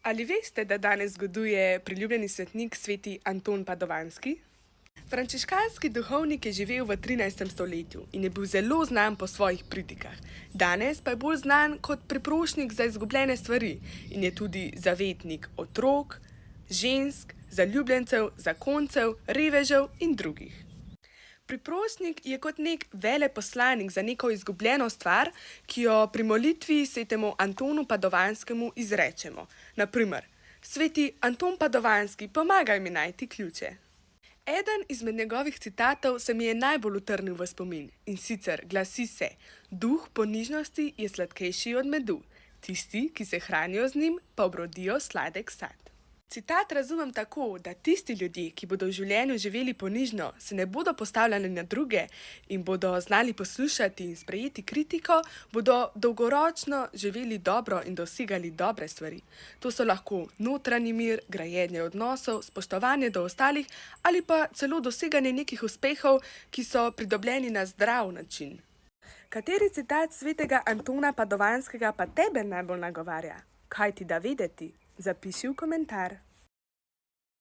Ali veste, da danes zgoduje priljubljeni svetnik sveti Anton Padovanski? Frančiškanski duhovnik je živel v 13. stoletju in je bil zelo znan po svojih pridigah. Danes pa je bolj znan kot priprošnjik za izgubljene stvari in je tudi zavetnik otrok, žensk, zaljubljencev, zakoncev, revežev in drugih. Priprošnjik je kot nek veleposlanik za neko izgubljeno stvar, ki jo pri molitvi svetemu Antonu Padovanskemu izrečemo. Naprimer, sveti Anton Padovanski, pomagaj mi najti ključe. Eden izmed njegovih citatov se mi je najbolj utrnil v spomin in sicer glasi se: Duh ponižnosti je sladkejši od medu, tisti, ki se hranijo z njim, pa obrodijo sladek sad. Citat razumem tako, da tisti ljudje, ki bodo v življenju živeli ponižno, se ne bodo postavljali na druge in bodo znali poslušati in sprejeti kritiko, bodo dolgoročno živeli dobro in dosegali dobre stvari. To so lahko notranji mir, grajenje odnosov, spoštovanje do ostalih ali pa celo doseganje nekih uspehov, ki so pridobljeni na zdrav način. Kateri citat svetega Antona Padovanskega pa tebe najbolj nagovarja? Kaj ti da vedeti? Zapiši v komentar.